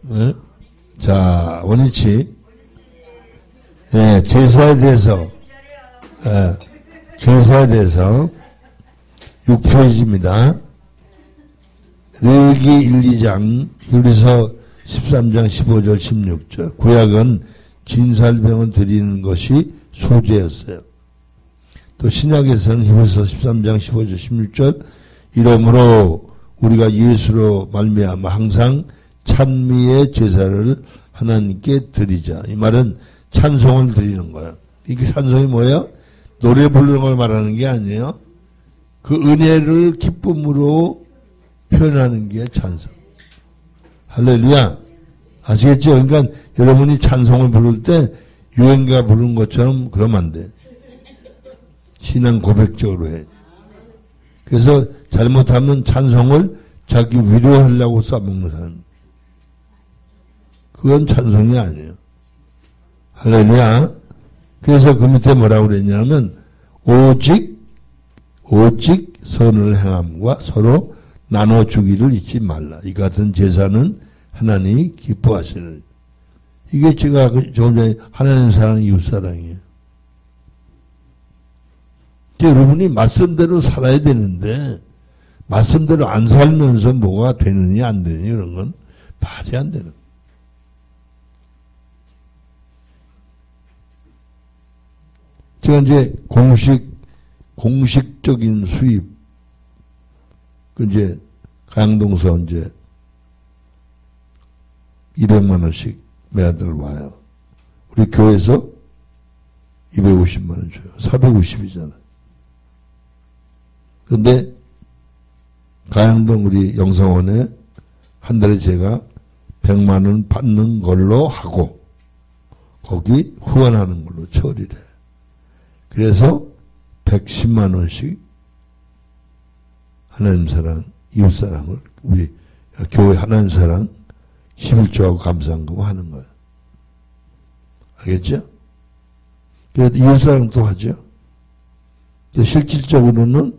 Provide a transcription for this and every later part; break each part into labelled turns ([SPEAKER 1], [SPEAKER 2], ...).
[SPEAKER 1] 네? 자, 원위치. 예, 제사에 대해서, 제사에 대해서 6페이지입니다. 레위기 1, 2장, 히브리서 13장 15절 16절. 구약은 진살병을 드리는 것이 소제였어요. 또 신약에서는 히브리서 13장 15절 16절 이러므로 우리가 예수로 말미암아 항상 찬미의 제사를 하나님께 드리자. 이 말은 찬송을 드리는 거예요. 이게 찬송이 뭐예요? 노래 부르는 걸 말하는 게 아니에요. 그 은혜를 기쁨으로 표현하는 게 찬송. 할렐루야. 아시겠죠? 그러니까 여러분이 찬송을 부를 때 유행가 부르는 것처럼 그러면 안 돼. 신앙 고백적으로 해. 그래서 잘못하면 찬송을 자기 위로하려고 써먹는 사람. 그건 찬송이 아니에요. 할렐루야. 그래서 그 밑에 뭐라고 그랬냐면 오직 선을 행함과 서로 나눠주기를 잊지 말라. 이 같은 제사는 하나님이 기뻐하시는. 이게 제가 조금 전에 하나님 사랑, 이웃 사랑이에요. 여러분이 말씀대로 살아야 되는데 말씀대로 안 살면서 뭐가 되느니 안 되느니 이런 건 말이 안 되는. 제가 이제 공식적인 수입, 이제 가양동서 이제 200만 원씩 매달 와요. 우리 교회에서 250만 원 줘요. 450이잖아요. 근데 가양동 우리 영성원에 한 달에 제가 100만 원 받는 걸로 하고 거기 후원하는 걸로 처리를 해요. 그래서 110만 원씩 하나님 사랑, 이웃 사랑을 우리 교회 하나님 사랑 11조하고 감사한금 하는 거예요. 알겠죠? 그래서 이웃 사랑도 하죠. 실질적으로는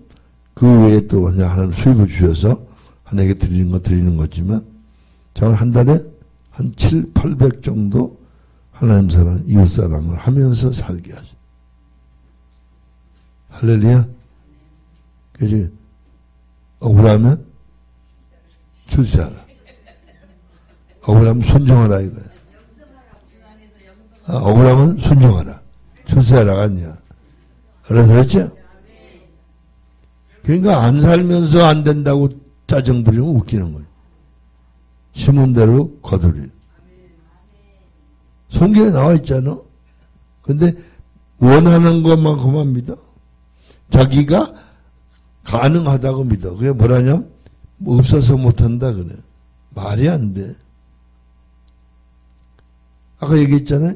[SPEAKER 1] 그 외에 또 그냥 하나님 수입을 주셔서 하나님께 드리는 거지만 저는 한 달에 한 7, 800 정도 하나님 사랑, 이웃 사랑을 하면서 살게 하죠. 할렐루야. 그래서 억울하면 출세하라. 억울하면 순종하라 이거야. 억울하면 순종하라. 출세하라가 아니야. 그랬죠? 그러니까 안 살면서 안 된다고 짜증 부리면 웃기는 거예요. 심은 대로 거두리. 성경에 나와 있잖아. 근데 원하는 것만큼 합니다. 자기가 가능하다고 믿어. 그게 뭐라냐면 없어서 못한다 그래. 말이 안 돼. 아까 얘기했잖아요.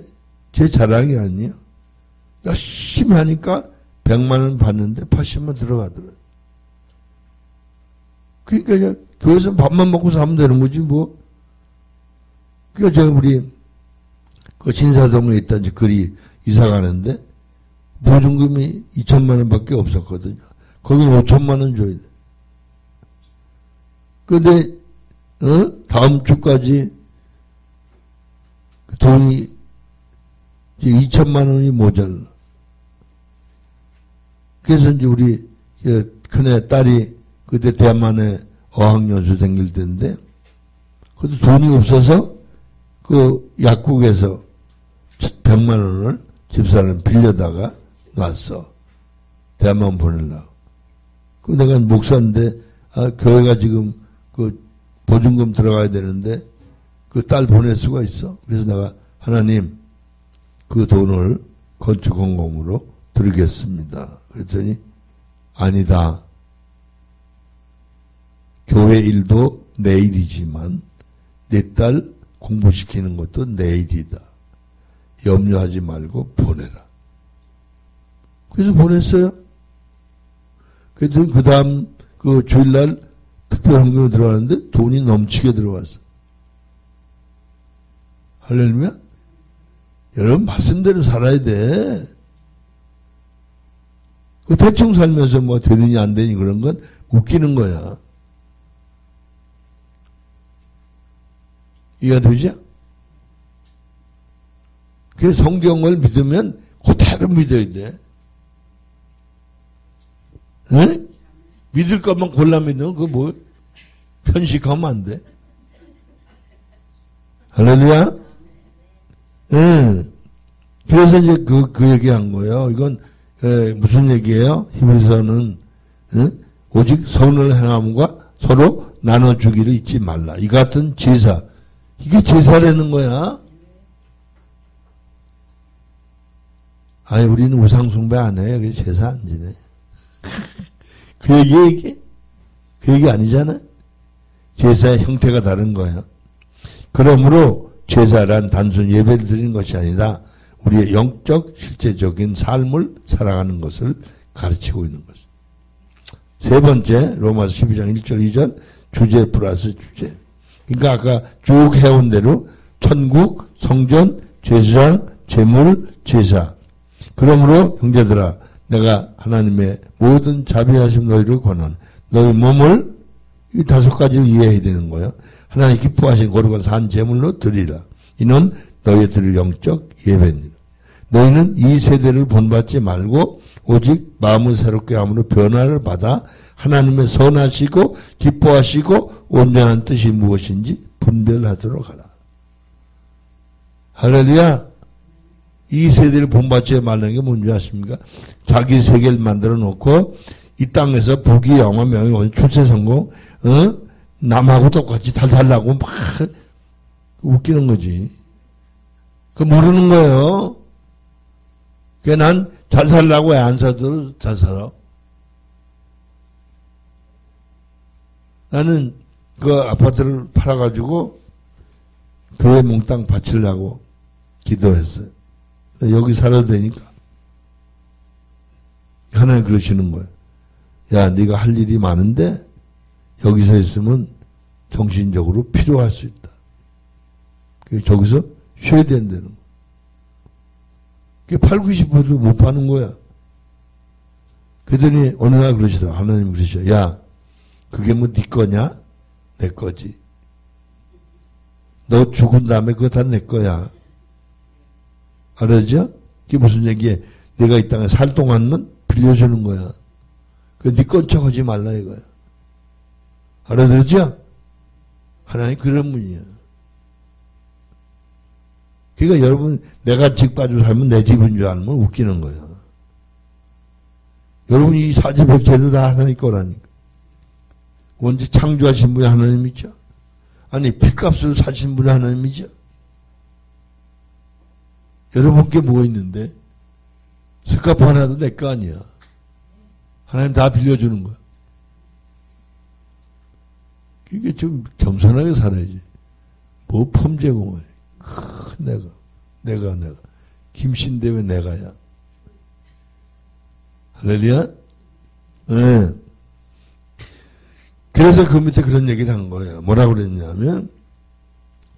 [SPEAKER 1] 제 자랑이 아니에요. 열심히 하니까 100만 원 받는데 80만 들어가더라고요. 그러니까 교회에서 밥만 먹고 사면 되는 거지 뭐. 그러니까 제가 우리 그 진사동에 있던 거리 이사 가는데 보증금이 2천만 원밖에 없었거든요. 거기는 5천만 원 줘야 돼. 근데 다음 주까지 돈이 이제 2천만 원이 모자라. 그래서 이제 우리 큰애 딸이 그때 대만에 어학연수 다닐 때인데 그것도 돈이 없어서 그 약국에서 100만 원을 집사람 빌려다가 놨어. 대만 보내려고. 그럼 내가 목사인데 교회가 지금 그 보증금 들어가야 되는데 그 딸 보낼 수가 있어. 그래서 내가 하나님 그 돈을 건축헌금으로 드리겠습니다. 그랬더니 아니다. 교회 일도 내일이지만 내 딸 공부시키는 것도 내일이다. 염려하지 말고 보내라. 그래서 보냈어요. 그래서 그 다음 그 주일날 특별헌금이 들어왔는데 돈이 넘치게 들어왔어. 할렐루야? 여러분 말씀대로 살아야 돼. 그 대충 살면서 뭐 되느니 안 되니 그런 건 웃기는 거야. 이해가 되죠? 그래서 성경을 믿으면 그대로 믿어야 돼. 응? 믿을 것만 골라 믿으면 그거 뭐 편식하면 안 돼. 할렐루야? 응. 그래서 이제 그 얘기한 거예요. 이건 무슨 얘기예요? 히브리서는 오직 선을 행함과 서로 나눠주기를 잊지 말라. 이 같은 제사. 이게 제사라는 거야. 아니 우리는 우상숭배 안 해요. 그래서 제사 안 지내. 그 얘기 그 얘기 아니잖아. 제사의 형태가 다른 거야. 그러므로 제사란 단순 예배를 드리는 것이 아니라 우리의 영적 실제적인 삶을 살아가는 것을 가르치고 있는 것입니다. 세 번째 로마서 12장 1절 2절 주제 플러스 주제. 그러니까 아까 쭉 해온 대로 천국, 성전, 제사장, 제물, 제사. 그러므로 형제들아 내가 하나님의 모든 자비하심 너희를 권하노니 너희 몸을 이 다섯 가지를 이해해야 되는 거예요. 하나님 기뻐하신 거룩한 산 제물로 드리라. 이는 너희 드릴 영적 예배니라. 너희는 이 세대를 본받지 말고 오직 마음을 새롭게 함으로 변화를 받아 하나님의 선하시고 기뻐하시고 온전한 뜻이 무엇인지 분별하도록 하라. 할렐루야. 이 세대를 본받지 말는 게 뭔지 아십니까? 자기 세계를 만들어 놓고 이 땅에서 부귀 영화 명예 출세 성공 남하고 똑같이 잘 살라고 막 웃기는 거지. 그 모르는 거예요. 그 난 잘 살라고 애 안 사도 잘 살아. 나는 그 아파트를 팔아가지고 교회 몽땅 바치려고 기도했어요. 여기 살아도 되니까. 하나님 그러시는 거예요. 야, 네가 할 일이 많은데 여기서 있으면 정신적으로 필요할 수 있다. 저기서 쉬어야 된다는 거야. 그게 팔고 싶어도 못 파는 거야. 그러더니 어느 날 그러시더라. 하나님 그러시죠. 야, 그게 뭐 네 거냐? 내 거지. 너 죽은 다음에 그거 다 내 거야. 알았죠? 그게 무슨 얘기야? 내가 이 땅에 살 동안은 빌려주는 거야. 그 네 건 척 하지 말라 이거야. 알아들었죠? 하나님 그런 분이야. 그러니까 여러분 내가 집 가지고 살면 내 집인 줄 알면 웃기는 거야. 여러분 이 사지백체도 다 하나님 거라니까. 언제 창조하신 분이 하나님이죠? 아니 핏값을 사신 분이 하나님이죠? 여러분께 뭐 있는데? 스카프 하나도 내 거 아니야. 하나님 다 빌려주는 거야. 이게 좀 겸손하게 살아야지. 뭐 펌제고 말이야. 내가. 김신대 왜 내가야. 할렐루야? 네. 그래서 그 밑에 그런 얘기를 한 거예요. 뭐라고 그랬냐면,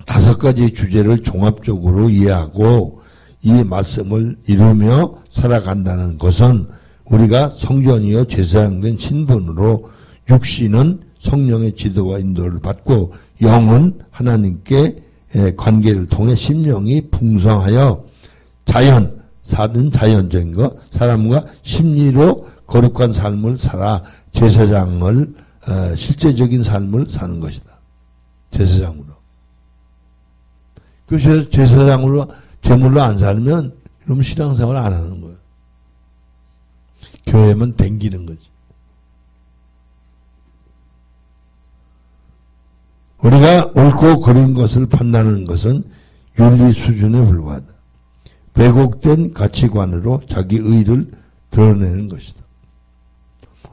[SPEAKER 1] 다섯 가지 주제를 종합적으로 이해하고 이 말씀을 이루며 살아간다는 것은 우리가 성전이요 제사장된 신분으로 육신은 성령의 지도와 인도를 받고 영은 하나님께 관계를 통해 심령이 풍성하여 자연적인 것, 사람과 심리로 거룩한 삶을 살아 제사장을 실제적인 삶을 사는 것이다. 제사장으로. 그 제사장으로 제물로 안 살면 그럼 신앙생활 안 하는 거예요. 교회만 댕기는 거지. 우리가 옳고 그른 것을 판단하는 것은 윤리 수준에 불과하다. 왜곡된 가치관으로 자기 의를 드러내는 것이다.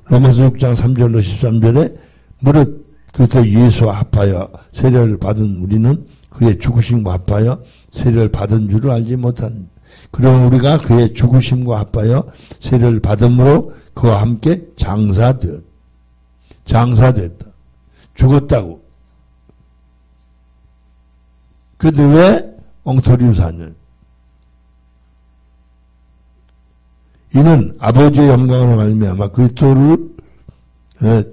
[SPEAKER 1] 로마서 6장 3절로 13절에 무릇 그리스도 예수와 합하여 세례를 받은 우리는 그의 죽으심과 합하여 세례를 받은 줄을 알지 못한. 그럼 우리가 그의 죽으심과 합하여 세례를 받음으로 그와 함께 장사되었다. 죽었다고. 근데 왜 엉터리로 사냐? 이는 아버지의 영광으로 말미암아 그리스도를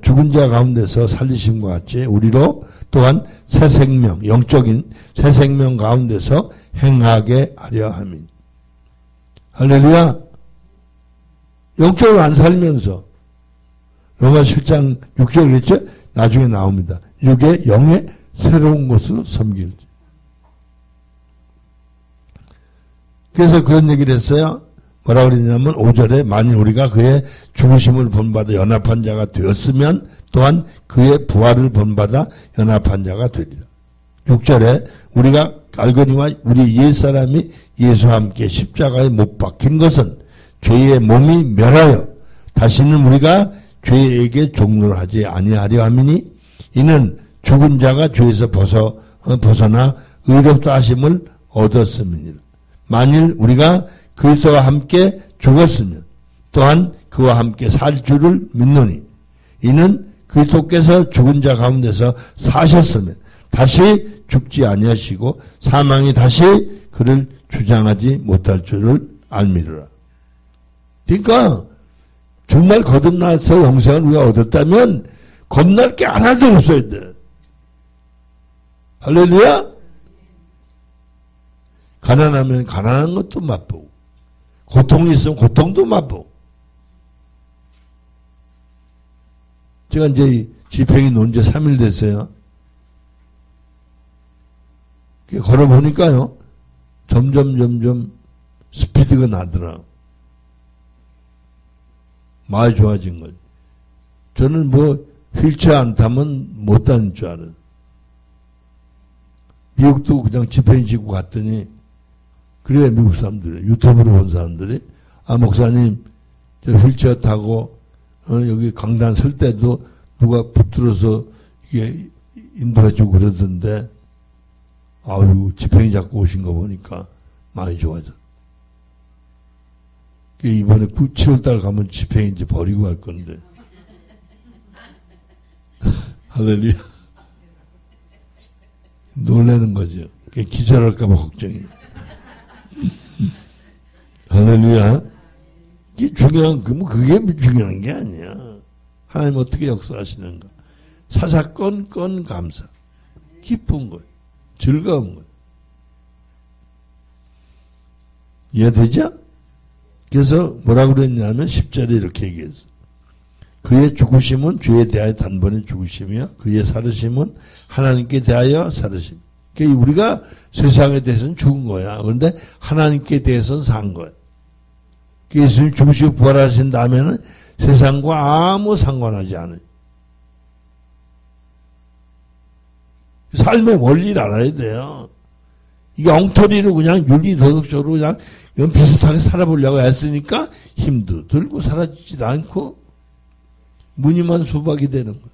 [SPEAKER 1] 죽은 자 가운데서 살리심과 같이 우리로 또한 새 생명, 영적인 새 생명 가운데서 행하게 하려 함이니. 할렐루야. 영적으로 안 살면서 로마 7장 6절 그랬죠? 나중에 나옵니다. 육의 영의 새로운 것으로 섬길지. 그래서 그런 얘기를 했어요. 뭐라고 그랬냐면 5절에 만일 우리가 그의 죽으심을 본받아 연합한 자가 되었으면 또한 그의 부활을 본받아 연합한 자가 되리라. 6절에 우리가 알거니와 우리 옛사람이 예수와 함께 십자가에 못 박힌 것은 죄의 몸이 멸하여 다시는 우리가 죄에게 종로를 하지 아니하려 함이니 이는 죽은 자가 죄에서 벗어나 의롭다 하심을 얻었음이니라. 만일 우리가 그리스도와 함께 죽었으면 또한 그와 함께 살 줄을 믿노니 이는 그리스도께서 죽은 자 가운데서 사셨으면 다시 죽지 아니하시고 사망이 다시 그를 주장하지 못할 줄을 알미르라. 그러니까 정말 거듭나서 영생을 우리가 얻었다면 겁날 게 하나도 없어야 돼. 할렐루야. 가난하면 가난한 것도 맛보고 고통이 있으면 고통도 맛보고. 제가 이제 집행이 논 지 3일 됐어요. 걸어보니까요. 점점 스피드가 나더라. 많이 좋아진 거죠. 저는 뭐 휠체어 안 타면 못 다닐 줄 알아요. 미국도 그냥 집행 지고 갔더니 그래야 미국 사람들이 유튜브로 본 사람들이 목사님 저 휠체어 타고 여기 강단 설 때도 누가 붙들어서 이게 인도해주고 그러던데 아유 집행이 잡고 오신 거 보니까 많이 좋아져. 이번에 7월달 가면 집행이 이제 버리고 갈 건데. 할렐루야. 놀라는 거죠. 기절할까봐 걱정이. 할렐루야. 이게 중요한, 그게 중요한 게 아니야. 하나님 어떻게 역사하시는가. 사사건건 감사. 기쁜 거예요. 즐거운 거예요. 이해되죠? 그래서 뭐라고 그랬냐면 10절에 이렇게 얘기했어. 그의 죽으심은 죄에 대하여 단번에 죽으심이요. 그의 살으심은 하나님께 대하여 살으심. 그러니까 우리가 세상에 대해서는 죽은 거야. 그런데 하나님께 대해서는 산 거야. 예수님 죽으시고 부활하신 다음에는 세상과 아무 상관하지 않아요. 삶의 원리를 알아야 돼요. 이게 엉터리로 그냥 윤리도덕적으로 그냥 이건 비슷하게 살아보려고 했으니까 힘도 들고 사라지지도 않고 무늬만 수박이 되는 거예요.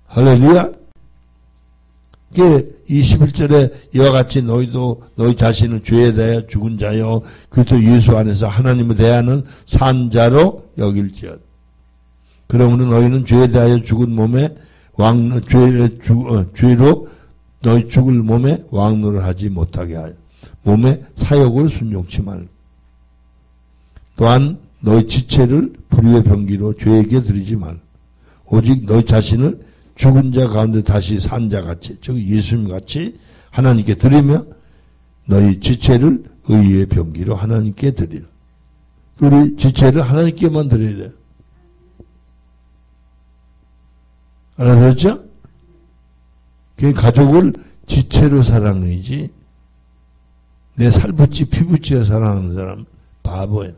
[SPEAKER 1] 할렐루야. 이게 21절에 이와 같이 너희도 너희 자신은 죄에 대하여 죽은 자요 그리스도 예수 안에서 하나님에 대하는 산 자로 여길지어다. 그러므로 너희는 죄에 대하여 죽은 몸에 죄로 너희 죽을 몸에 왕노를 하지 못하게 하여 몸의 사욕을 순종치 말고 또한 너희 지체를 불의의 병기로 죄에게 드리지 말고 오직 너희 자신을 죽은 자 가운데 다시 산 자 같이 즉 예수님 같이 하나님께 드리며 너희 지체를 의의 병기로 하나님께 드리라. 우리 지체를 하나님께만 드려야 돼요. 알아들었죠? 그 가족을 지체로 사랑해야지 내 살붙이 피붙이어 사랑하는 사람 바보야.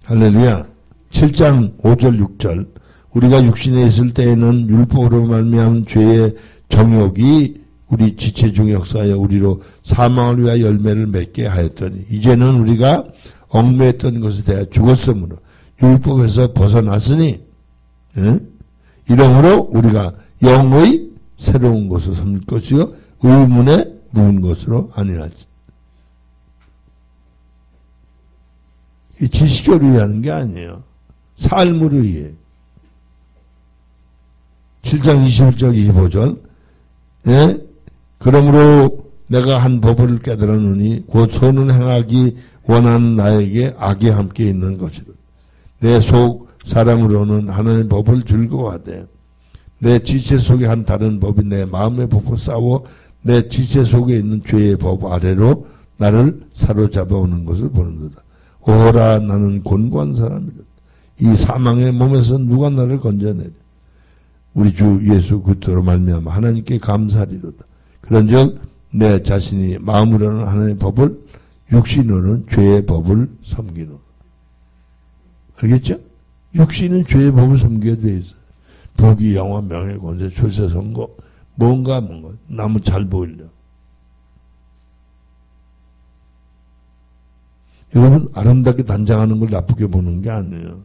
[SPEAKER 1] 할렐루야. 7장 5절 6절 우리가 육신에 있을 때에는 율법으로 말미암은 죄의 정욕이 우리 지체 중에 역사하여 우리로 사망을 위하여 열매를 맺게 하였더니 이제는 우리가 얽매였던 것에 대하여 죽었으므로 율법에서 벗어났으니 이러므로 우리가 영의 새로운 것을 섬길 것이요 의문에 묵은 것으로 아니하지. 이 지식적으로 이해하는 게 아니에요. 삶으로 이해해. 7장 21절 25절 그러므로 내가 한 법을 깨달았느니 곧 선을 행하기 원하는 나에게 악이 함께 있는 것이라. 내 속 사람으로는 하나님의 법을 즐거워하되 내 지체 속에 한 다른 법이 내 마음의 법과 싸워 내 지체 속에 있는 죄의 법 아래로 나를 사로잡아 오는 것을 보는도다. 오라 나는 곤고한 사람이다. 이 사망의 몸에서 누가 나를 건져내랴. 우리 주 예수 그리스도로 말미암아 하나님께 감사리로다. 그런즉 내 자신이 마음으로는 하나님의 법을 육신으로는 죄의 법을 섬기노. 알겠죠? 육신은 죄의 법을 섬기게 돼 있어요. 부귀, 영화, 명예, 권세, 출세, 선거, 뭔가 나무 잘 보이려. 여러분 아름답게 단장하는 걸 나쁘게 보는 게 아니에요.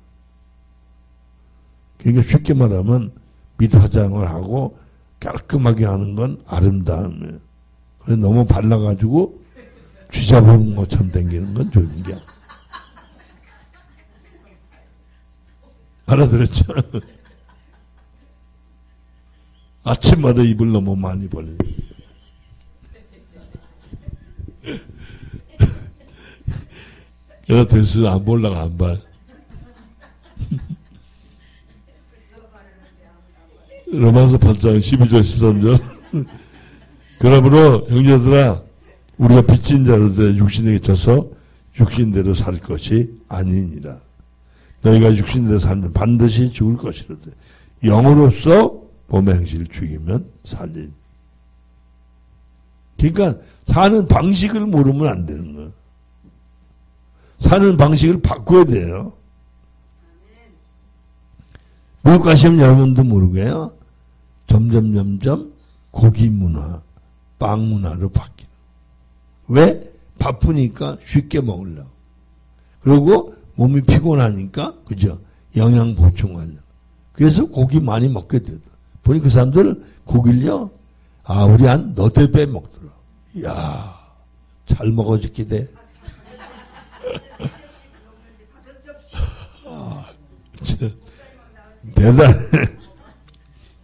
[SPEAKER 1] 그러니까 쉽게 말하면 밑 화장을 하고 깔끔하게 하는 건 아름다움이에요. 그래서 너무 발라가지고 쥐잡은 것처럼 당기는 건 좋은 게 알아들었죠? 아침마다 입을 너무 많이 벌려. 내가 대수 안 보려고 안 봐. 로마서 8장 12절 13절. 그러므로 형제들아 우리가 빚진 자로되 육신에게 져서 육신대로 살 것이 아니니라. 너희가 육신대로 살면 반드시 죽을 것이로되 영으로서 몸의 행실을 죽이면 살리니. 그러니까 사는 방식을 모르면 안 되는 거예요. 사는 방식을 바꿔야 돼요. 미국 가시면 여러분도 모르게요. 점점 고기 문화, 빵 문화로 바뀌는. 왜? 바쁘니까 쉽게 먹으려고. 그리고 몸이 피곤하니까 그죠? 영양 보충하려고. 그래서 고기 많이 먹게 되더라. 보니 그 사람들 고기를요. 우리 한 너댓 배 먹더라. 이야, 잘 먹어졌게 돼. 대단해.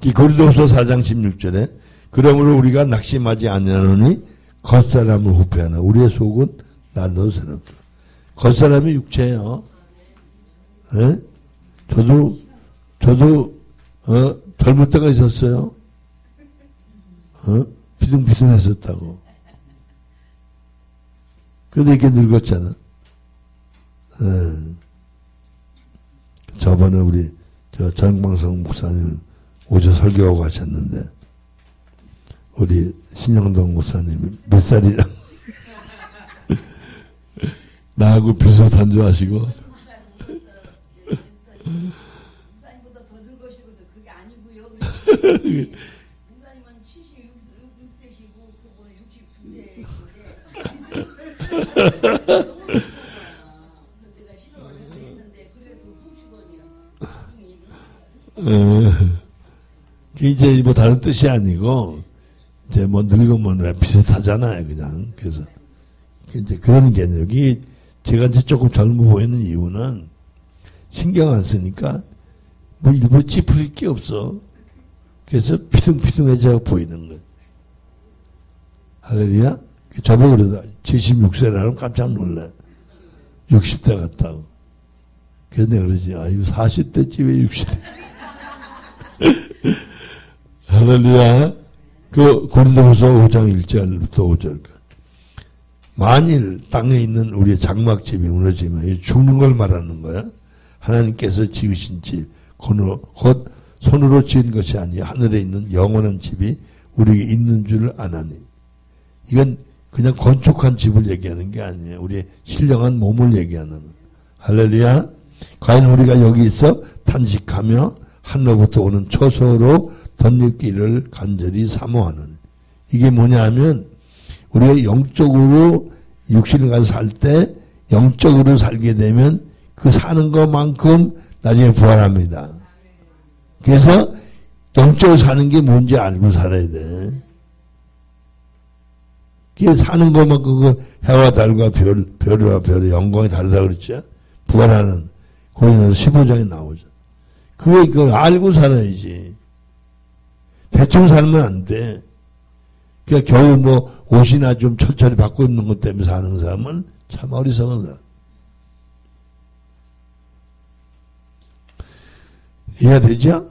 [SPEAKER 1] 이 고린도후서 4장 16절에 그러므로 우리가 낙심하지 아니하노니 겉사람을 후패하나 우리의 속은 날로 새롭다. 겉사람이 육체예요. 예? 저도 젊을 때가 있었어요. 비둥비둥했었다고. 그래도 이렇게 늙었잖아. 저번에 우리 전광성 목사님 오셔 설교하고 가셨는데 우리 신영동 목사님이 몇 살이냐 나하고 비슷한 줄 아시고
[SPEAKER 2] 목사님보다 더 늙으시고도 그게 아니고요. 목사님은 76세시고 그분은 62세인데 그때가 신청을 했는데 그래도 송치건이야.
[SPEAKER 1] 이제 뭐 다른 뜻이 아니고 이제 뭐 늙으면 왜 비슷하잖아요, 그냥. 그래서 이제 그런 개념이 제가 이제 조금 젊어 보이는 이유는 신경 안 쓰니까 뭐 일부러 찌푸릴 게 없어. 그래서 피둥피둥해져 보이는 거예요. 할렐루야? 저보고 그러다 76세라면 깜짝 놀래. 60대 같다고. 그래서 내가 그러지. 이거 40대쯤에 60대. 할렐루야. 그 고린도후서 5장 1절부터 5절까지. 만일 땅에 있는 우리의 장막집이 무너지면 죽는 걸 말하는 거야. 하나님께서 지으신 집, 곧 손으로 지은 것이 아니야. 하늘에 있는 영원한 집이 우리에게 있는 줄 아나니. 이건 그냥 건축한 집을 얘기하는 게 아니에요. 우리의 신령한 몸을 얘기하는 거예요. 할렐루야. 과연 우리가 여기 있어 탄식하며 하늘로부터 오는 초소로 덧입기를 간절히 사모하는. 이게 뭐냐 하면 우리가 영적으로 육신을 가서 살 때 영적으로 살게 되면 그 사는 것만큼 나중에 부활합니다. 그래서 영적으로 사는 게 뭔지 알고 살아야 돼. 그게 사는 것만큼 그 해와 달과 별과 별의 영광이 다르다 그랬죠. 부활하는 고린도서 15장에 나오죠. 그걸 알고 살아야지. 대충 살면 안 돼. 그러니까 겨우 뭐 옷이나 좀 철저히 바꿔 입는 것 때문에 사는 사람은 참 어리석은. 이해되죠?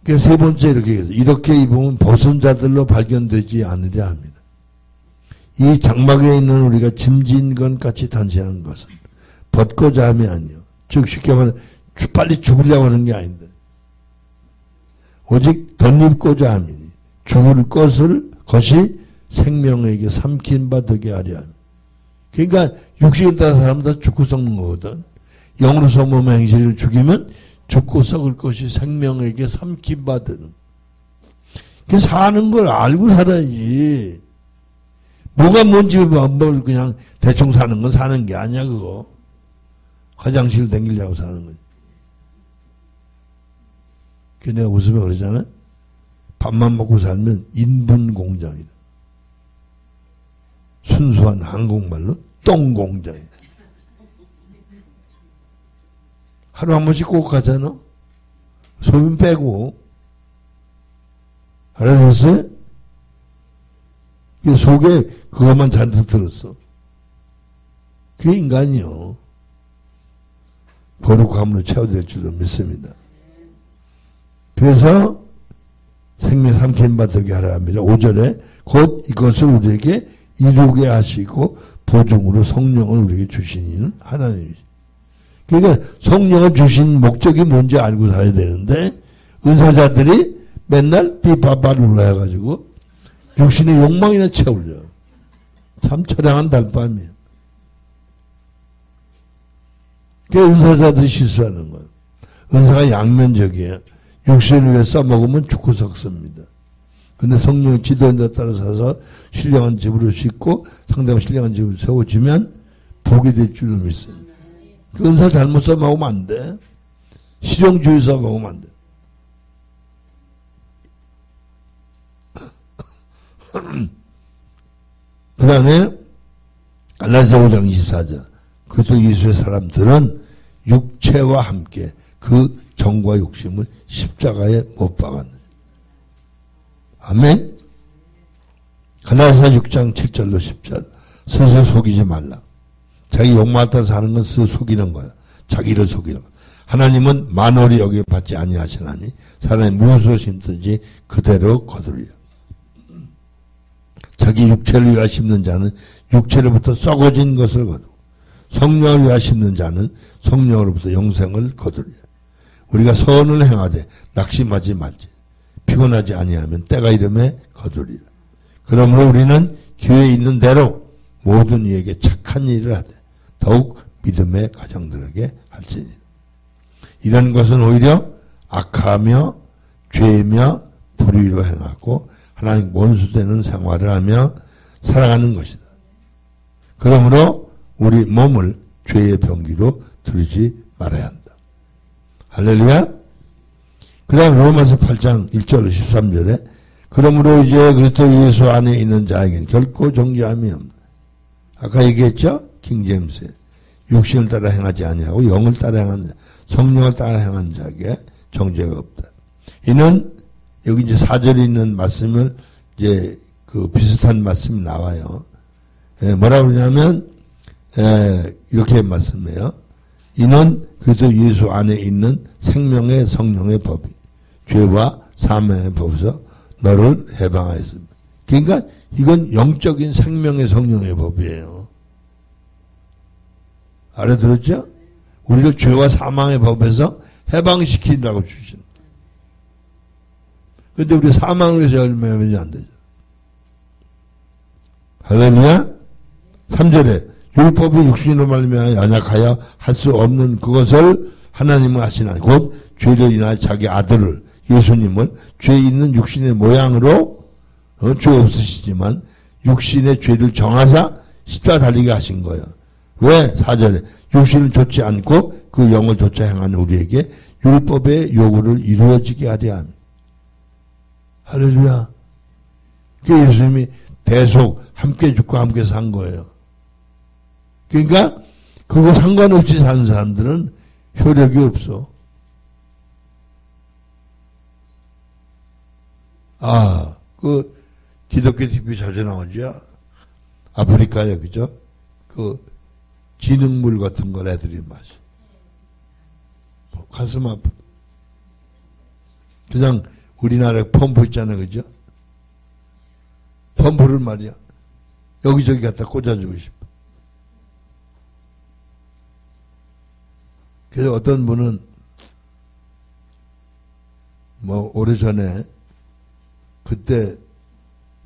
[SPEAKER 1] 세 번째 이렇게 얘기해서 이렇게 입으면 벗은 자들로 발견되지 않으려 합니다. 이 장막에 있는 우리가 짐진 것 같이 단신하는 것은 벗고자 함이 아니요. 즉 쉽게 말하면 빨리 죽으려고 하는 게 아닌데 오직 덧입고자 함이니 죽을 것이 생명에게 삼킨 바 되게 하려 함. 그러니까 육신을 따라 사람은 다 죽고 썩는 거거든. 영으로서 몸의 행실을 죽이면 죽고 썩을 것이 생명에게 삼킨 바 되는. 그 사는 걸 알고 살아야지. 뭐가 뭔지 뭘 그냥 대충 사는 건 사는 게 아니야 그거. 화장실 댕기려고 사는 거지. 그 내가 웃으면 그러잖아. 밥만 먹고 살면 인분 공장이다. 순수한 한국말로 똥공장이다. 하루 한 번씩 꼭 가잖아. 소변 빼고. 알아들었어요? 그 속에 그것만 잔뜩 들었어. 그게 인간이요. 거룩함으로 채워될 줄로 믿습니다. 그래서 생명 삼킨 바 되게 하라 합니다. 5절에 곧 이것을 우리에게 이루게 하시고 보증으로 성령을 우리에게 주시는 하나님이죠. 그러니까 성령을 주신 목적이 뭔지 알고 살아야 되는데 은사자들이 맨날 삐빠빠룰라 해가지고 육신의 욕망이나 채우려. 참 처량한 달밤이에요. 그게 은사자들이 실수하는 거예요. 은사가 양면적이에요. 육신을 위해 써먹으면 죽고 썩습니다. 근데 성령의 지도인데 따라 서서 신령한 집으로 싣고 상대방 신령한 집으로 세워지면 복이 될 줄로 믿습니다. 그 은사 잘못 써먹으면 안 돼. 실용주의 써먹으면 안 돼. 그 다음에 갈라디아 5장 24절 그리스도 예수의 사람들은 육체와 함께 그 정과 욕심을 십자가에 못 박았느냐. 아멘. 갈라디아 6장 7절로 10절 스스로 속이지 말라. 자기 욕망 따라 사는 건 스스로 속이는 거야. 자기를 속이는 거야. 하나님은 만월이 여기에 받지 아니하시나니 사람이 무엇으로 심든지 그대로 거두리라. 자기 육체를 위하여 심는 자는 육체로부터 썩어진 것을 거두고 성령을 위하여 심는 자는 성령으로부터 영생을 거두리라. 우리가 선을 행하되 낙심하지 말지 피곤하지 아니하면 때가 이름에 거두리라. 그러므로 우리는 기회에 있는 대로 모든 이에게 착한 일을 하되 더욱 믿음의 가정들에게 할지니 이런 것은 오히려 악하며 죄며 불의로 행하고 하나님 원수되는 생활을 하며 살아가는 것이다. 그러므로 우리 몸을 죄의 병기로 들이지 말아야 한다. 할렐루야. 그 다음 로마서 8장 1절 13절에 그러므로 이제 그리스도 예수 안에 있는 자에게는 결코 정죄함이 없다. 아까 얘기했죠? 킹제임스 육신을 따라 행하지 아니하고 영을 따라 행하는 자, 성령을 따라 행하는 자에게 정죄가 없다. 이는 여기 이제 4절에 있는 말씀을 이제 그 비슷한 말씀이 나와요. 뭐라고 그러냐면 이렇게 말씀해요. 이는 그리스도 예수 안에 있는 생명의 성령의 법이 죄와 사망의 법에서 너를 해방하였습니다. 그러니까 이건 영적인 생명의 성령의 법이에요. 알아들었죠? 우리를 죄와 사망의 법에서 해방시킨다고 주신. 그런데 우리 사망을 위해서 열매하면 안 되죠. 할렐루야. 3절에 율법이 육신으로 말미암아 연약하여 할 수 없는 그것을 하나님은 하시나니 곧 죄를 인하여 자기 아들을 예수님을 죄 있는 육신의 모양으로 죄 없으시지만 육신의 죄를 정하사 십자가 달리게 하신 거예요. 왜? 4절에 육신을 좇지 않고 그 영을 좇아 행하는 우리에게 율법의 요구를 이루어지게 하려 합니다. 할렐루야. 그 예수님이 대속 함께 죽고 함께 산 거예요. 그러니까 그거 상관없이 사는 사람들은 효력이 없어. 그 기독교 TV 자주 나오죠. 아프리카에 그죠? 그 진흙물 같은 걸 애들이 마셔. 가슴 아파. 그냥 우리나라에 펌프 있잖아요. 그죠? 펌프를 말이야. 여기저기 갖다 꽂아주고 싶어. 그래서 어떤 분은 뭐 오래전에 그때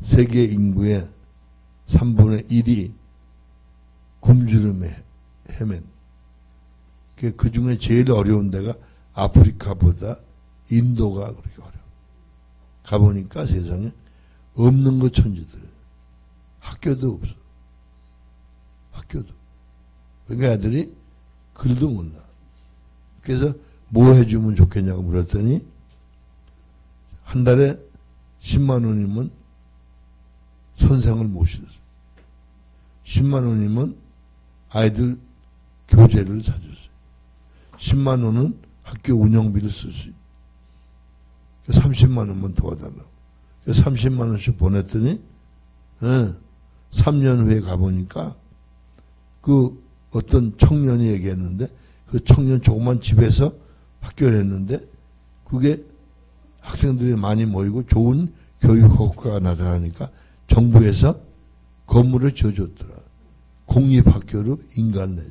[SPEAKER 1] 세계 인구의 3분의 1이 굶주림에 헤맨. 그 중에 제일 어려운 데가 아프리카보다 인도가 그렇게 어려워. 가보니까 세상에 없는 거 천지들. 학교도 없어. 학교도. 그러니까 애들이 글도 몰라. 그래서 뭐 해주면 좋겠냐고 물었더니 한 달에 10만 원이면 선생을 모시죠. 10만 원이면 아이들 교재를 사줬어요. 10만 원은 학교 운영비를 쓸 수 있어요. 30만 원만 도와달라고. 30만 원씩 보냈더니 3년 후에 가보니까 그 어떤 청년이 얘기했는데 그 청년 조그만 집에서 학교를 했는데 그게 학생들이 많이 모이고 좋은 교육 효과가 나타나니까 정부에서 건물을 지어줬더라. 공립학교로 인간 내줘.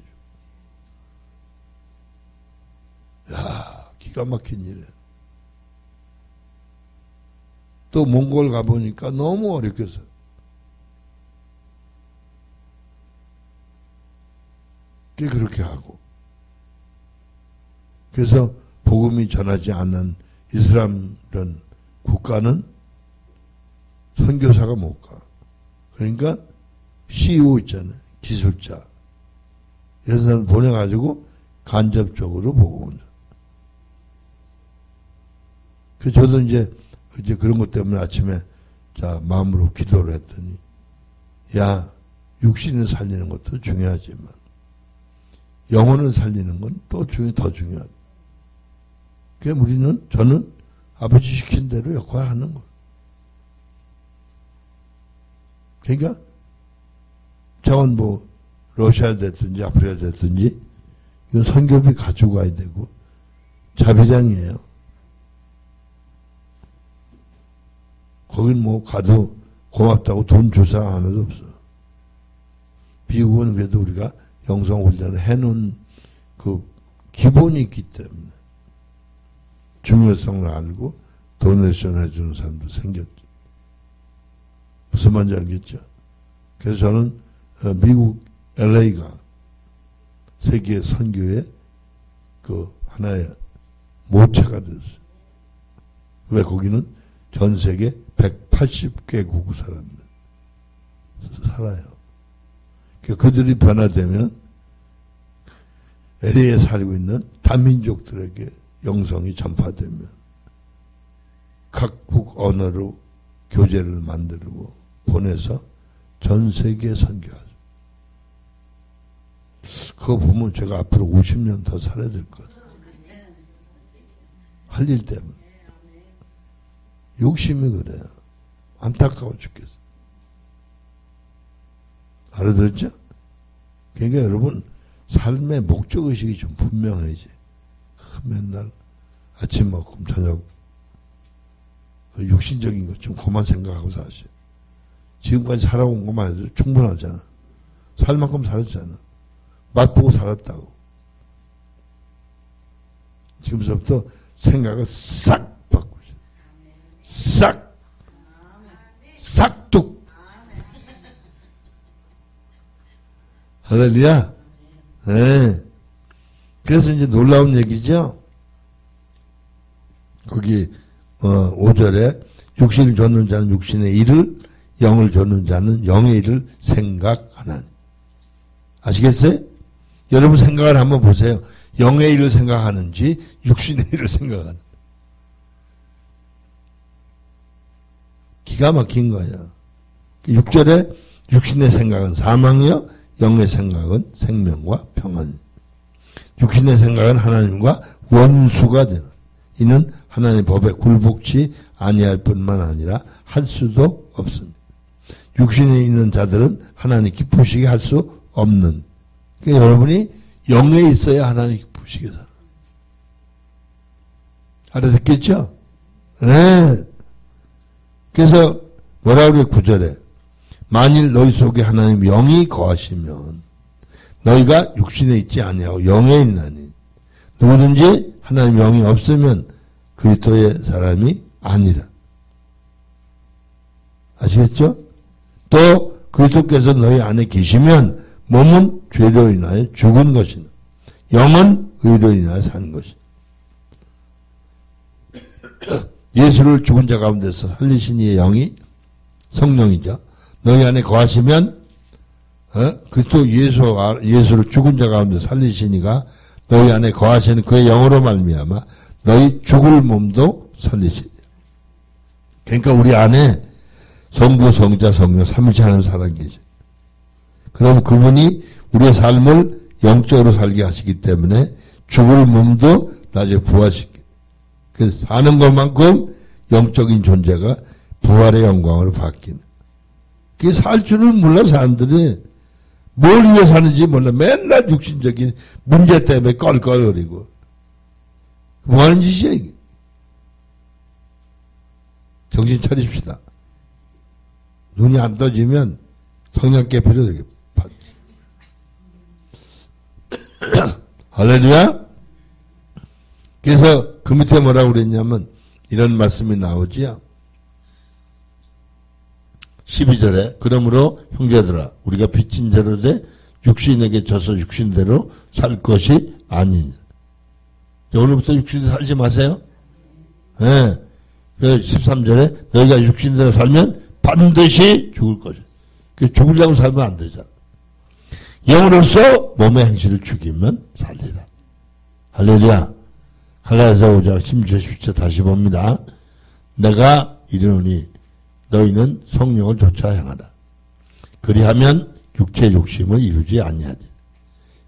[SPEAKER 1] 야, 기가 막힌 일이야. 또 몽골 가보니까 너무 어렵겠어. 그렇게 하고. 그래서 복음이 전하지 않는 이슬람 이런 국가는 선교사가 못 가. 그러니까 CEO 있잖아요. 기술자. 이런 사람 보내가지고 간접적으로 복음을. 그 저도 이제 그런 것 때문에 아침에 마음으로 기도를 했더니 야, 육신을 살리는 것도 중요하지만 영혼을 살리는 건 또 더 중요하다. 그러니까 저는 아버지 시킨 대로 역할을 하는 거예요. 그러니까 자원 뭐 러시아 됐든지 아프리카 됐든지 이건 선교비 가지고 가야 되고 자비량이에요. 거긴 뭐 가도 고맙다고 돈 주사 하나도 없어. 미국은 그래도 우리가 영성훈련을 해놓은 그 기본이 있기 때문에 중요성을 알고 도네이션 해주는 사람도 생겼죠. 무슨 말인지 알겠죠? 그래서 저는 미국 LA가 세계 선교의 그 하나의 모체가 됐어요. 왜 거기는 전 세계 180개국 사람들 살아요. 그들이 변화되면 LA에 살고 있는 다민족들에게 영성이 전파되면 각국 언어로 교재를 만들고 보내서 전 세계에 선교하죠. 그거 보면 제가 앞으로 50년 더 살아야 될 것 같아요. 할 일 때문에. 욕심이 그래요. 안타까워 죽겠어. 알아들었죠? 그러니까 여러분 삶의 목적의식이 좀 분명해야지. 맨날 아침 먹고 저녁 육신적인 것 좀 그만 생각하고 사시. 지금까지 살아온 것만 해도 충분하잖아. 살 만큼 살았잖아. 맛보고 살았다고. 지금부터 생각을 싹 바꾸자. 싹둑. 할렐루야. 네. 그래서 이제 놀라운 얘기죠. 거기 5절에 육신을 좇는 자는 육신의 일을, 영을 좇는 자는 영의 일을 생각하나니. 아시겠어요? 여러분 생각을 한번 보세요. 영의 일을 생각하는지 육신의 일을 생각하는. 기가 막힌 거예요. 6절에 육신의 생각은 사망이요 영의 생각은 생명과 평안. 육신의 생각은 하나님과 원수가 되는. 이는 하나님의 법에 굴복치 아니할 뿐만 아니라 할 수도 없습니다. 육신에 있는 자들은 하나님 기쁘시게 할 수 없는 그러니까 여러분이 영에 있어야 하나님 기쁘시게 살아. 알아듣겠죠? 네. 그래서 뭐라 그래 9절에 만일 너희 속에 하나님 영이 거하시면 너희가 육신에 있지 아니하고 영에 있나니 누구든지 하나님 영이 없으면 그리스도의 사람이 아니라. 아시겠죠? 또 그리스도께서 너희 안에 계시면 몸은 죄로 인하여 죽은 것이나 영은 의로 인하여 사는 것이다. 예수를 죽은 자 가운데서 살리신 이의 영이 성령이죠. 너희 안에 거하시면 그리스도 예수를 죽은 자 가운데 살리신 이가 너희 안에 거하시는 그의 영으로 말미암아 너희 죽을 몸도 살리시리라. 그러니까 우리 안에 성부, 성자, 성령 삼위일체 하나님 살아 계셔. 그럼 그분이 우리의 삶을 영적으로 살게 하시기 때문에 죽을 몸도 나중에 부활시키. 그래서 사는 것만큼 영적인 존재가 부활의 영광으로 바뀌는. 그게 살 줄을 몰라 사람들이. 뭘 위해 사는지 몰라. 맨날 육신적인 문제 때문에 껄껄거리고. 뭐 하는 짓이야 이게. 정신 차립시다. 눈이 안 떠지면 성령 깨피로 되게 받지. 할렐루야. 그래서 그 밑에 뭐라고 그랬냐면 이런 말씀이 나오지요. 12절에 그러므로 형제들아 우리가 빚진 대로 돼 육신에게 져서 육신대로 살 것이 아니니. 오늘부터 육신대로 살지 마세요. 네. 그래서 13절에 너희가 육신대로 살면 반드시 죽을 것이다. 죽으려고 살면 안 되잖아. 영으로서 몸의 행실을 죽이면 살리라. 할렐루야. 갈라디아서 5장 16절 17절 다시 봅니다. 내가 이르노니 너희는 성령을 좇아 행하라. 그리하면 육체의 욕심을 이루지 아니하리.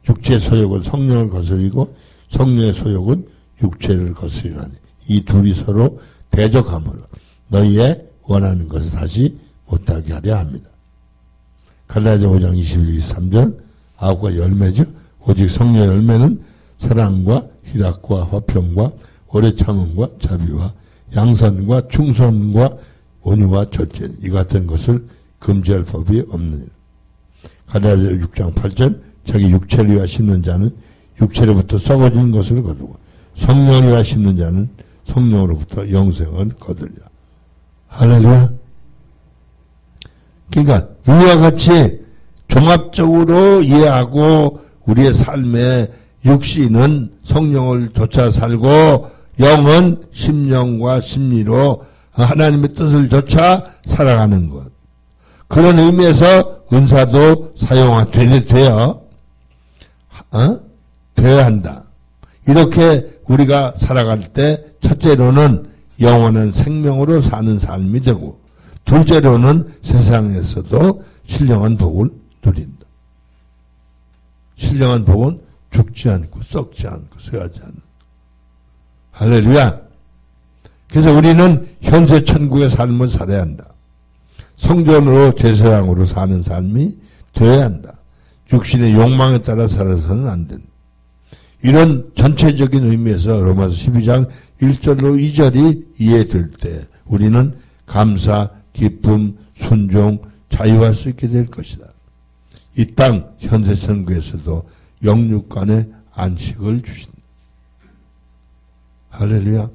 [SPEAKER 1] 육체의 소욕은 성령을 거스리고 성령의 소욕은 육체를 거스리라니. 이 둘이 서로 대적하므로 너희의 원하는 것을 다시 못하게 하려 합니다. 갈라디아 5장 21, 23절 9가지 열매죠. 오직 성령의 열매는 사랑과 희락과 화평과 오래 참음과 자비와 양선과 충성과 온유와 절제 이 같은 것을 금지할 법이 없느니라. 갈라디아 6장 8절 자기 육체를 위하여 심는 자는 육체로부터 썩어지는 것을 거두고 성령을 위하여 심는 자는 성령으로부터 영생을 거두리라. 할렐루야. 그러니까 이와 같이 종합적으로 이해하고 우리의 삶에 육신은 성령을 좇아 살고 영은 심령과 심리로 하나님의 뜻을 좇아 살아가는 것. 그런 의미에서 은사도 되어야 한다. 이렇게 우리가 살아갈 때 첫째로는 영원한 생명으로 사는 삶이 되고 둘째로는 세상에서도 신령한 복을 누린다. 신령한 복은 죽지 않고 썩지 않고 쇠하지 않는. 할렐루야. 그래서 우리는 현세 천국의 삶을 살아야 한다. 성전으로 제사장으로 사는 삶이 되어야 한다. 육신의 욕망에 따라 살아서는 안 된다. 이런 전체적인 의미에서 로마서 12장 1절로 2절이 이해될 때 우리는 감사, 기쁨, 순종, 자유할 수 있게 될 것이다. 이 땅 현세 천국에서도 영육간의 안식을 주신다. 할렐루야.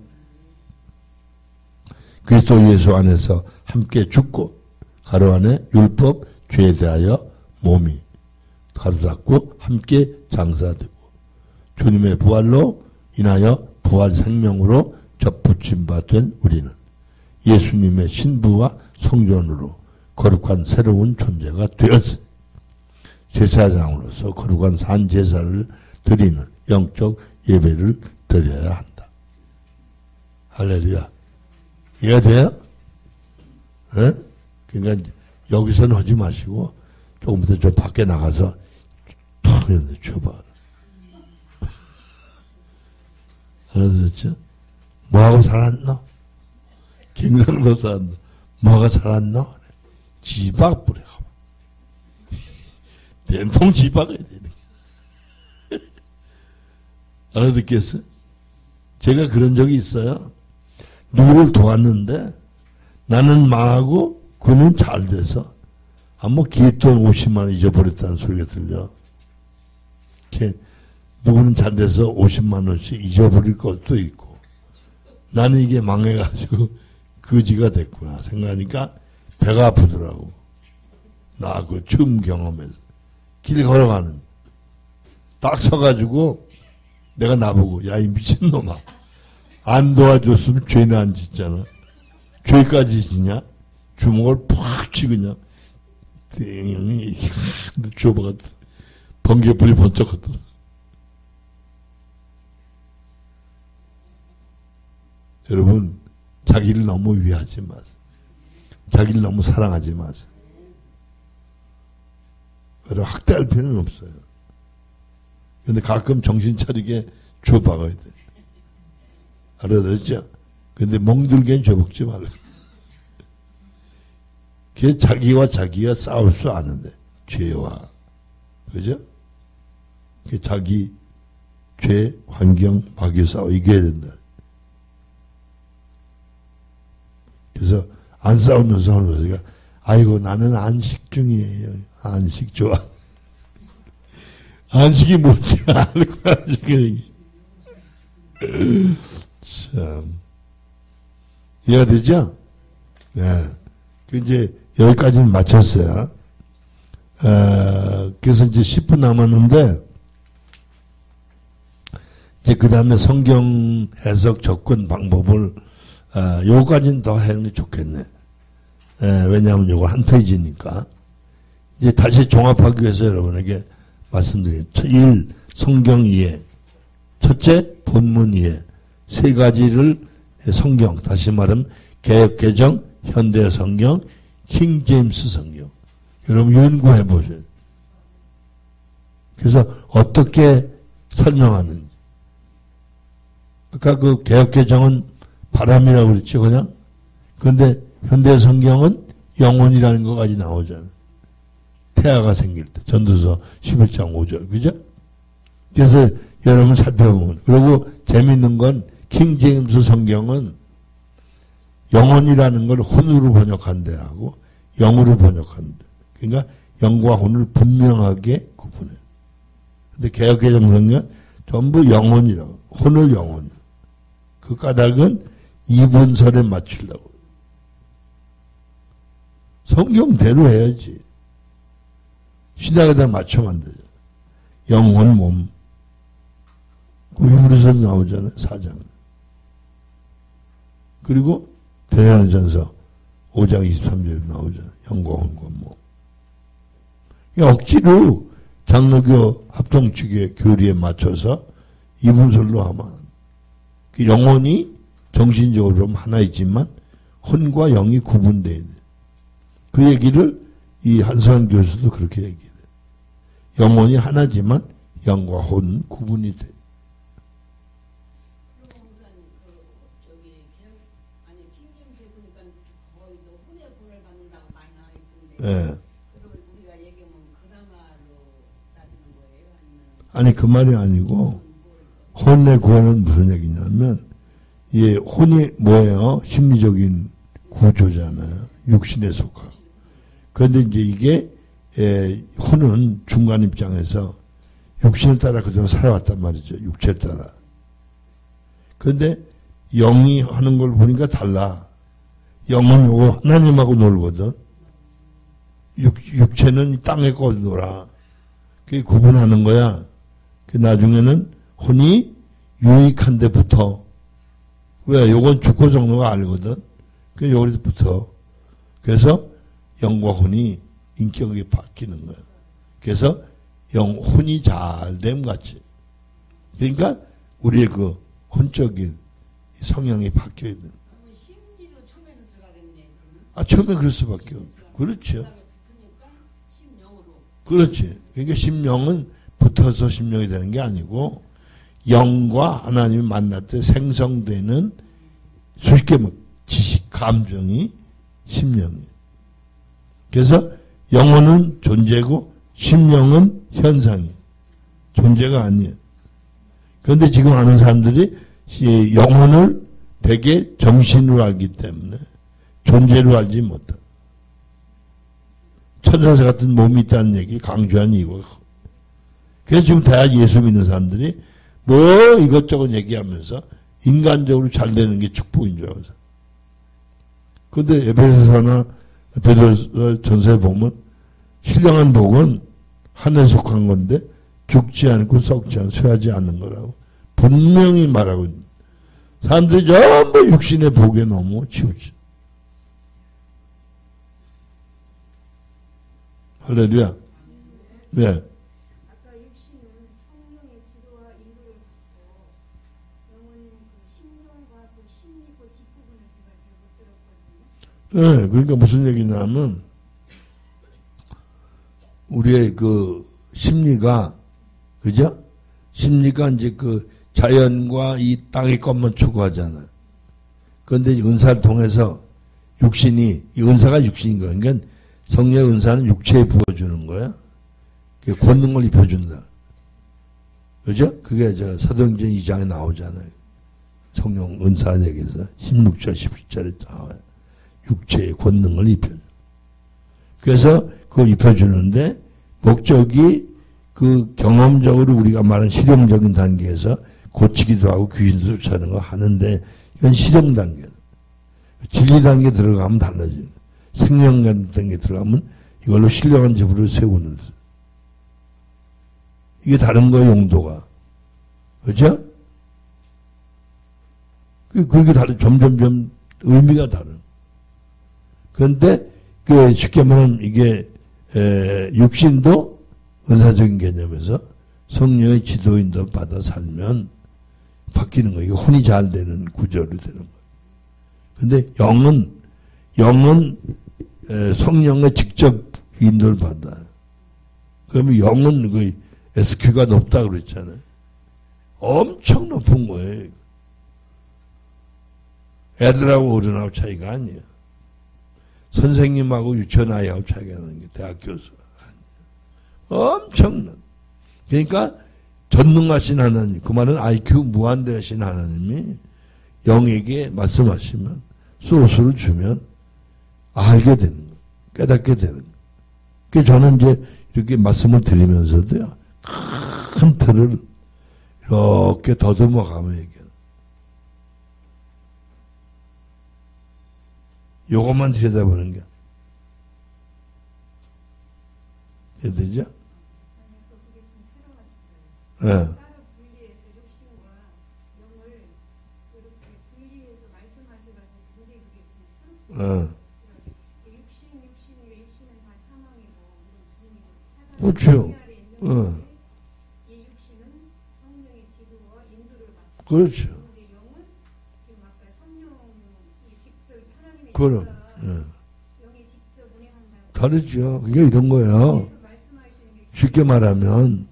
[SPEAKER 1] 그리스도 예수 안에서 함께 죽고 가로 안에 율법 죄에 대하여 몸이 가로 닫고 함께 장사되고 주님의 부활로 인하여 부활 생명으로 접붙임 바 된 우리는 예수님의 신부와 성전으로 거룩한 새로운 존재가 되었으니 제사장으로서 거룩한 산 제사를 드리는 영적 예배를 드려야 한다. 할렐루야. 이해가 돼요? 예? 그러니까 여기서는 하지 마시고 조금 더 좀 밖에 나가서 탁 쳐봐. 알아들었죠? 뭐하고 살았노? 김강도 살았노? 뭐가 살았노? 지박 뿌려가. 된통 지박해야 되는 거야. 알아듣겠어요? 제가 그런 적이 있어요. 누구를 도왔는데 나는 망하고 그는 잘 돼서 뭐 기돈 50만 원 잊어버렸다는 소리가 들려. 누구는 잘 돼서 50만 원씩 잊어버릴 것도 있고 나는 이게 망해가지고 거지가 됐구나 생각하니까 배가 아프더라고. 나 그 처음 경험해서 길 걸어가는 딱 서가지고 내가 나보고 야 이 미친놈아 안 도와줬으면 죄는 안 짓잖아. 죄까지 지냐? 주먹을 푹 치그냐 띵 줘봐가 번개불이 번쩍하더라. 여러분 자기를 너무 위하지 마세요. 자기를 너무 사랑하지 마세요. 그래서 학대할 필요는 없어요. 근데 가끔 정신 차리게 줘박아야 돼. 알아듣죠? 근데 멍들게는 줘박지 말아요. 그게 자기와 싸울 수 아는데 죄와 그죠? 그 자기 죄 환경 박여 싸워 이겨야 된다. 그래서 안 싸우면서 하는 거죠. 아이고 나는 안식 중이에요. 안식 좋아. 안식이 뭔지 알고 안식이 참 이해가 되죠? 네. 이제 여기까지는 마쳤어요. 그래서 이제 10분 남았는데 이제 그 다음에 성경 해석 접근 방법을 요거까지는 더 하는 게 좋겠네. 왜냐하면 요거 한 페이지니까. 이제 다시 종합하기 위해서 여러분에게 말씀드려요. 1. 성경 이해. 첫째, 본문 이해. 세 가지를 성경, 다시 말하면 개역개정, 현대 성경, 킹 제임스 성경. 여러분 연구해 보세요. 그래서 어떻게 설명하는지. 아까 그 개역개정은 바람이라고 그랬죠, 그냥? 그런데 현대 성경은 영혼이라는 것까지 나오잖아요. 태아가 생길 때. 전도서 11장 5절. 그죠? 그래서 여러분 살펴보면. 그리고 재밌는 건 킹 제임스 성경은 영혼이라는 걸 혼으로 번역한대 하고 영으로 번역한대. 그러니까 영과 혼을 분명하게 구분해. 근데 개역개정 성경은 전부 영혼이라고. 혼을 영혼. 그 까닭은 이분설에 맞추려고. 성경대로 해야지. 신학에다 맞추면 안 되죠. 영혼, 몸. 그 히브리서 나오잖아요. 4장. 그리고 대전서 5장 23절에 나오잖아요. 영과 혼과 몸. 억지로 장로교 합동 측의 교리에 맞춰서 이분설로 하면 그 영혼이 정신적으로 하나이지만 혼과 영이 구분돼야 돼. 그 얘기를 이 한성환 교수도 그렇게 얘기해요. 영혼이 하나지만 영과 혼은 구분이 돼. 예. 아니 그 말이 아니고 혼의 구원은 무슨 얘기냐면 예, 혼이 뭐예요? 심리적인 구조잖아요. 육신에 속하고. 그런데 이제 이게 혼은 중간 입장에서 육신을 따라 그동안 살아왔단 말이죠. 육체에 따라. 그런데 영이 하는 걸 보니까 달라. 영은 요거 하나님하고 놀거든. 육체는 땅에 꺼 놀아. 그게 구분하는 거야. 그 나중에는 혼이 유익한 데부터. 왜? 요건 죽고 정도가 알거든. 그 여기서 붙어. 그래서 영과 혼이 인격이 바뀌는 거예요. 그래서 혼이 잘됨 같이. 그러니까 우리의 그 혼적인 성향이 바뀌어야 돼.
[SPEAKER 2] 심리로 처음에는 들어가겠네.
[SPEAKER 1] 처음에 그럴 수밖에 없죠. 그렇죠. 그렇지. 그러니까 심령은 붙어서 심령이 되는 게 아니고 영과 하나님이 만날 때 생성되는 쉽게 뭐 지식, 감정이 심령이에요. 그래서 영혼은 존재고 심령은 현상이에요. 존재가 아니에요. 그런데 지금 아는 사람들이 영혼을 되게 정신으로 알기 때문에 존재로 알지 못해. 천사 같은 몸이 있다는 얘기를 강조한 이유가. 그래서 지금 대학 예수 믿는 사람들이 뭐 이것저것 얘기하면서 인간적으로 잘 되는 게 축복인 줄 알아서. 그런데 에베소서나 베드로서 전서에 보면 신령한 복은 하늘에 속한 건데 죽지 않고 썩지 않고 쇠하지 않는 거라고 분명히 말하고 있는. 사람들이 전부 육신의 복에 너무 치우쳐. 할렐루야. 네.
[SPEAKER 3] 아까 육신은 성령의 지도와 인도를 받고 영은 그 심령과 그 심리 그 뒷부분을 제가 잘못 들었거든요.
[SPEAKER 1] 네, 그러니까 무슨 얘기냐면 우리의 그 심리가 그죠? 심리가 이제 그 자연과 이 땅의 것만 추구하잖아요. 그런데 은사를 통해서 육신이 이 은사가 육신인 거예요. 그러니까 성령의 은사는 육체에 부어주는 거야. 권능을 입혀준다. 그죠? 그게 저 사도행전 2장에 나오잖아요. 성령 은사 얘기에서 16절, 17절에 나와요. 육체에 권능을 입혀줘. 그래서 그걸 입혀주는데 목적이 그 경험적으로 우리가 말하는 실용적인 단계에서 고치기도 하고 귀신도 쫓아내는 거 하는데 이건 실용 단계. 진리 단계 들어가면 달라져요. 생명 단계 들어가면 이걸로 신령한 집으로 세우는 거예요. 이게 다른 거예요, 용도가. 그죠? 그게 다른, 점점점 의미가 다른. 그런데, 그 쉽게 말하면 이게, 육신도 은사적인 개념에서 성령의 지도인도 받아 살면 바뀌는 거예요. 이게 혼이 잘 되는 구조로 되는 거예요. 근데 영은 성령의 직접 인도를 받아요. 그러면 영은 그 SQ가 높다 그랬잖아요. 엄청 높은 거예요. 애들하고 어른하고 차이가 아니에요. 선생님하고 유치원 아이하고 차이가 나는 게 대학 교수. 엄청난. 그러니까 전능하신 하나님, 그 말은 IQ 무한대하신 하나님이 영에게 말씀하시면 소스를 주면 알게 되는 거예요. 깨닫게 되는 거예요. 그래서 저는 이제 이렇게 말씀을 드리면서도요. 큰 틀을 이렇게 더듬어 가며 얘기해요. 요것만 들여다보는 게. 이해되죠? 예.
[SPEAKER 3] 따로 분리해서 육신과 영을 그렇게 분리해서 말씀하셔서 굉장히 그게 좀 새롭고 육신은 다 사망이고 사단의
[SPEAKER 1] 그렇죠.
[SPEAKER 3] 아래 있는 이 육신은 성령의 지도와 인도를 받고
[SPEAKER 1] 그렇죠.
[SPEAKER 3] 그런데 영은 지금 아까 성령이 직접 하나님의
[SPEAKER 1] 그럼,
[SPEAKER 3] 역사가 영이 직접 운행한다고
[SPEAKER 1] 다르죠. 그게 이런 거예요.
[SPEAKER 3] 그래서 말씀하시는 게
[SPEAKER 1] 쉽게 말하면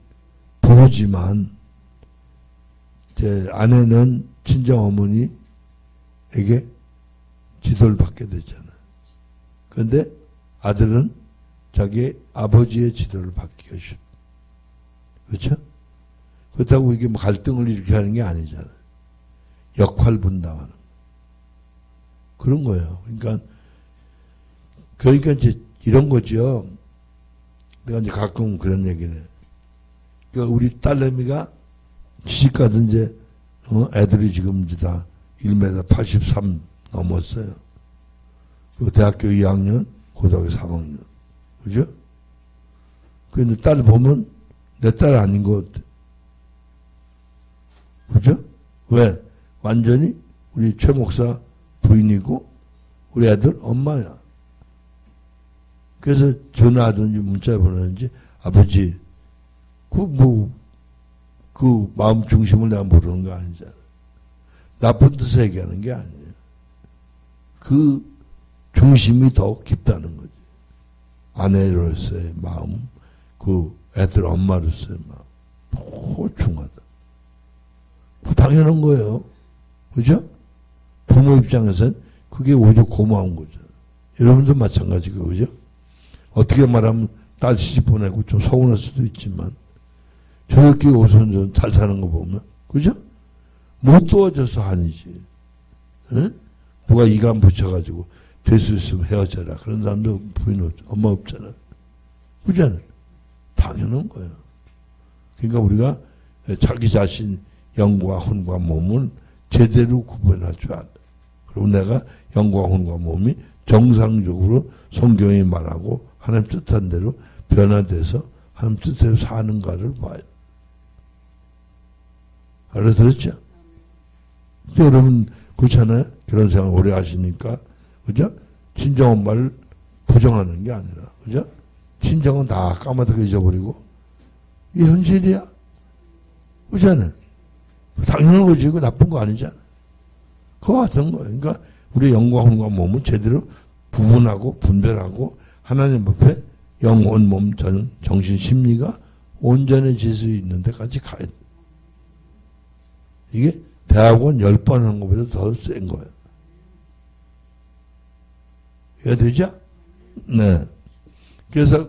[SPEAKER 1] 부르지만 제 아내는 친정 어머니에게 지도를 받게 되잖아요. 그런데 아들은 자기 아버지의 지도를 받기가 쉽. 그렇죠? 그렇다고 이게 뭐 갈등을 이렇게 하는 게 아니잖아요. 역할 분담하는 그런 거예요. 그러니까 이제 이런 거죠. 내가 이제 가끔 그런 얘기를 해. 그러니까 우리 딸내미가 시집가든 이제 애들이 지금 이제 다 1m 83 넘었어요. 그리고 대학교 2학년, 고등학교 3학년. 그죠? 근데 딸 보면 내 딸 아닌 것 같아. 그죠? 왜? 완전히 우리 최 목사 부인이고 우리 애들 엄마야. 그래서 전화하든지 문자 보내든지 아버지 그 마음 중심을 내가 모르는 거 아니잖아. 나쁜 뜻을 얘기하는 게 아니에요. 그 중심이 더 깊다는 거지. 아내로서의 마음, 그 애들 엄마로서의 마음. 더 중하다. 당연한 거예요. 그죠? 부모 입장에서는 그게 오히려 고마운 거죠. 여러분도 마찬가지고, 그죠? 어떻게 말하면 딸 시집 보내고 좀 서운할 수도 있지만, 저렇게 오손전 잘 사는 거 보면 그죠? 못 도와줘서 아니지. 에? 누가 이간 붙여가지고 될 수 있으면 헤어져라. 그런 사람도 부인 없, 엄마 없잖아. 그잖아. 당연한 거야. 그러니까 우리가 자기 자신 영과 혼과 몸을 제대로 구분할 줄 알아. 그리고 내가 영과 혼과 몸이 정상적으로 성경이 말하고 하나님 뜻한 대로 변화돼서 하나님 뜻대로 사는가를 봐요. 알아들었죠? 근데 여러분 그렇잖아요? 결혼 생활 오래 하시니까 그죠? 친정 엄마를 부정하는 게 아니라 그죠? 친정은 다 까마득하게 잊어버리고 이게 현실이야. 그렇잖아요? 당연한 거지. 그거 나쁜 거 아니잖아. 그거 같은 거예요. 그러니까 우리 영과 혼과 몸을 제대로 구분하고 분별하고 하나님 앞에 영혼, 몸, 정신, 심리가 온전해질 수 있는 데까지 가야 돼. 이게 대학원 10번 한 것보다 더 센 거예요. 이해되죠? 네. 그래서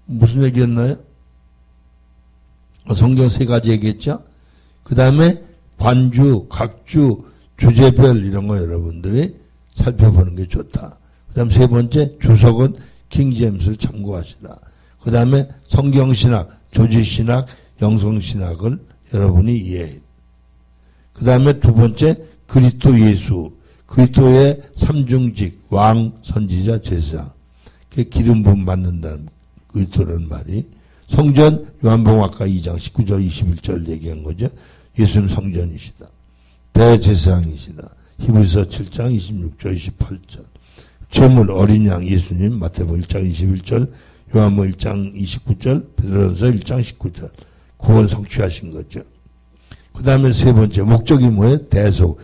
[SPEAKER 1] 무슨 얘기였나요? 성경 3가지 얘기했죠? 그 다음에 관주, 각주, 주제별 이런 거 여러분들이 살펴보는 게 좋다. 그 다음 3번째 주석은 킹제임스를 참고하시라. 그 다음에 성경신학, 조지신학, 영성신학을 여러분이 이해해. 그 다음에 2번째 그리스도 예수, 그리스도의 삼중직, 왕, 선지자, 제사. 그게 기름 부음 받는다는 그리스도라는 말이. 성전, 요한복음 아까 2장 19절 21절 얘기한 거죠. 예수님 성전이시다. 대제사장이시다. 히브리서 7장 26절 28절. 제물 어린 양 예수님 마태복음 1장 21절 요한복음 1장 29절 베드로전서 1장 19절 구원 성취하신 거죠. 그 다음에 3번째 목적이 뭐예요? 대속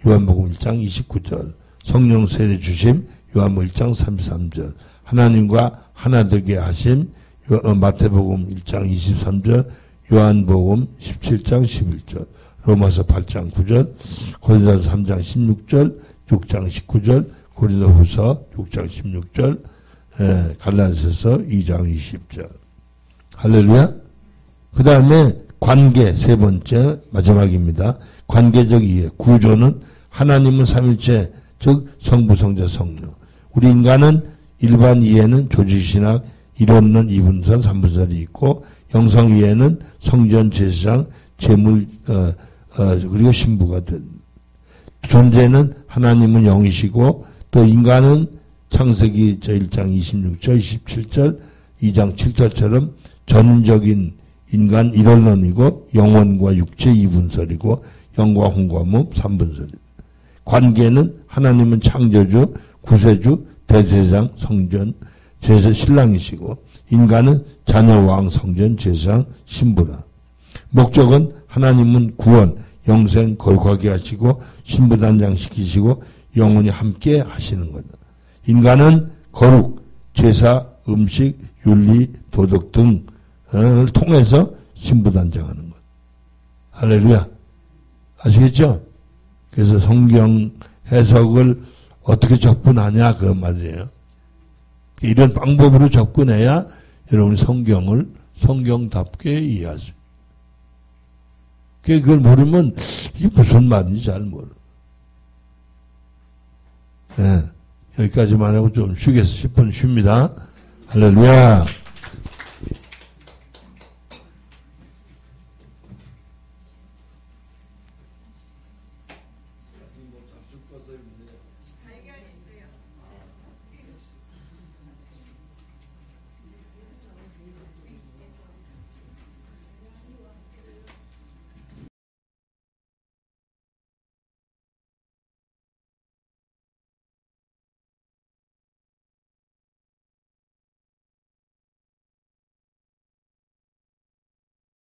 [SPEAKER 1] 요한복음 1장 29절 성령 세례 주심 요한복음 1장 33절 하나님과 하나 되게 하심 마태복음 1장 23절 요한복음 17장 11절 로마서 8장 9절 고린도서 3장 16절 6장 19절 고린도후서 6장 16절 갈라디아서 2장 20절 할렐루야. 그 다음에 관계 3번째 마지막입니다. 관계적 이해 구조는 하나님은 삼일체 즉 성부 성자 성령 우리 인간은 일반 이해는 조지신학 이론론 2분설 3분설이 있고 영성 이해는 성전 제사장 제물 그리고 신부가 된 존재는 하나님은 영이시고 또 인간은 창세기 1장 26절 27절 2장 7절처럼 전인적인 인간 1원론이고 영혼과 육체 2분설이고 영과 혼과 몸 3분설이다. 관계는 하나님은 창조주, 구세주, 대제사장, 성전, 제사 신랑이시고 인간은 자녀 왕, 성전, 제사장, 신부라. 목적은 하나님은 구원, 영생, 거룩하게 하시고 신부단장시키시고 영혼이 함께 하시는 거다. 인간은 거룩, 제사, 음식, 윤리, 도덕 등을 통해서 신부단장하는 것. 할렐루야. 아시겠죠? 그래서 성경 해석을 어떻게 접근하냐 그 말이에요. 이런 방법으로 접근해야 여러분이 성경을 성경답게 이해할 수 있어요. 그걸 모르면 이게 무슨 말인지 잘 모르. 네, 여기까지만 하고 좀 쉬겠어. 10분 쉽니다. 할렐루야.